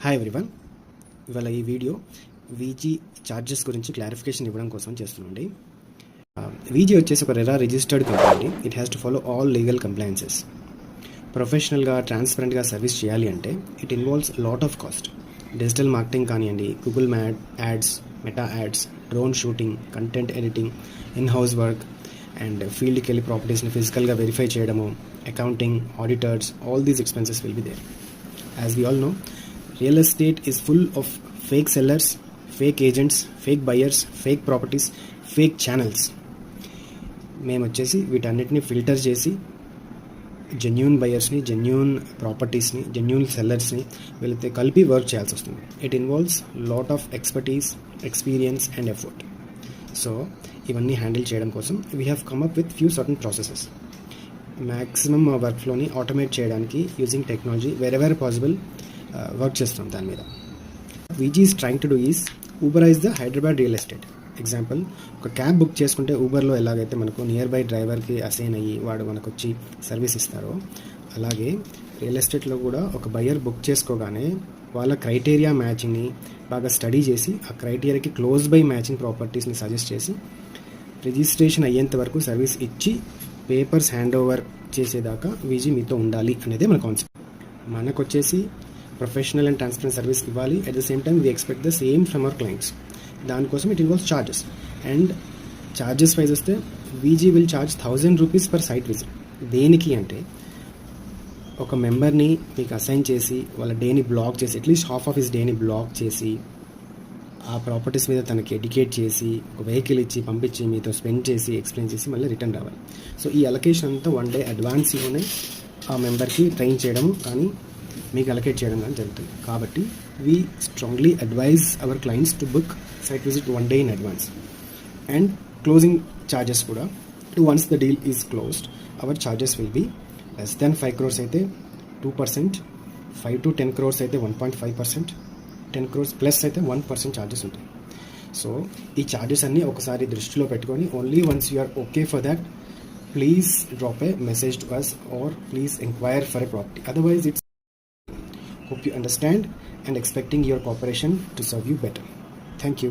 Hi everyone. ఇవాళ ఈ video VG charges గురించి క్లారిఫికేషన్ ఇవ్వడం కోసం చేస్తున్నాండి. వీజీ వచ్చేసి ఒక RERA registered company. It has to follow all legal compliances. ప్రొఫెషనల్గా ట్రాన్స్పరెంట్గా సర్వీస్ చేయాలి అంటే it involves lot of cost. Digital marketing కానివ్వండి, Google ads, Meta ads, drone shooting, content editing, in house work and ఫీల్డ్కి వెళ్ళి ప్రాపర్టీస్ని ఫిజికల్గా వెరిఫై చేయడము, accounting, auditors, all these expenses will be there. As we all know, real estate is full of fake sellers, fake agents, fake buyers, fake properties, fake channels. మేము వచ్చేసి వీటన్నిటిని filter చేసి genuine బయర్స్ని, జెన్యూన్ ప్రాపర్టీస్ని, genuine సెల్లర్స్ని వీళ్ళతో కలిపి work చేయాల్సి వస్తుంది. It involves lot of expertise, experience and effort. So ఇవన్నీ హ్యాండిల్ చేయడం కోసం we have come up with few certain processes. Maximum work ఫ్లోని ఆటోమేట్ చేయడానికి using technology wherever possible work చేస్తాం దాని మీద. VG is trying to do is uberize the Hyderabad real estate. Example, ఒక cab book చేసుకుంటే ఊబర్లో ఎలాగైతే మనకు నియర్ బై డ్రైవర్కి అసైన్ అయ్యి వాడు మనకు వచ్చి సర్వీస్ ఇస్తారో, అలాగే రియల్ ఎస్టేట్లో కూడా ఒక బయర్ బుక్ చేసుకోగానే వాళ్ళ క్రైటీరియా మ్యాచింగ్ని బాగా స్టడీ చేసి ఆ క్రైటీరియాకి క్లోజ్ బై మ్యాచింగ్ ప్రాపర్టీస్ని సజెస్ట్ చేసి రిజిస్ట్రేషన్ అయ్యేంత వరకు సర్వీస్ ఇచ్చి పేపర్స్ హ్యాండ్ ఓవర్ చేసేదాకా వీజీ మీతో ఉండాలి అనేదే మన కాన్సెప్ట్. మనకు వచ్చేసి ప్రొఫెషనల్ అండ్ ట్రాన్స్పరెంట్ సర్వీస్ ఇవ్వాలి. At the same time we expect the same from our clients. దానికోసం it involves charges. And charges wise వస్తే VG will charge 1000 rupees per site visit. దేనికి అంటే, ఒక మెంబర్ని మీకు అసైన్ చేసి వాళ్ళ డేని బ్లాక్ చేసి, అట్లీస్ట్ హాఫ్ ఆఫ్ హిస్ డేని బ్లాక్ చేసి ఆ ప్రాపర్టీస్ మీద తనకి ఎడ్యుకేట్ చేసి ఒక వెహికల్ ఇచ్చి పంపించి మీతో స్పెండ్ చేసి ఎక్స్ప్లెయిన్ చేసి మళ్ళీ రిటర్న్ రావాలి. సో ఈ అలొకేషన్ అంతా 1 డే అడ్వాన్స్లోనే ఆ మెంబర్కి ట్రైన్ చేయడం కానీ మీకు అలొకేట్ చేయడం కానీ జరుగుతుంది. కాబట్టి we strongly advise our clients to book site visit 1 day in advance. And closing charges కూడా once the deal is closed our charges will be less than 5 crores అయితే 2%, 5 to 10 crores అయితే 1.5%, 10 crores ప్లస్ అయితే 1% charges ఉంటాయి. So ఈ charges అన్నీ ఒకసారి దృష్టిలో పెట్టుకొని only once you are okay for that, please drop a message to us or please inquire for a property. Otherwise, it's hope you understand and expecting your cooperation to serve you better. Thank you.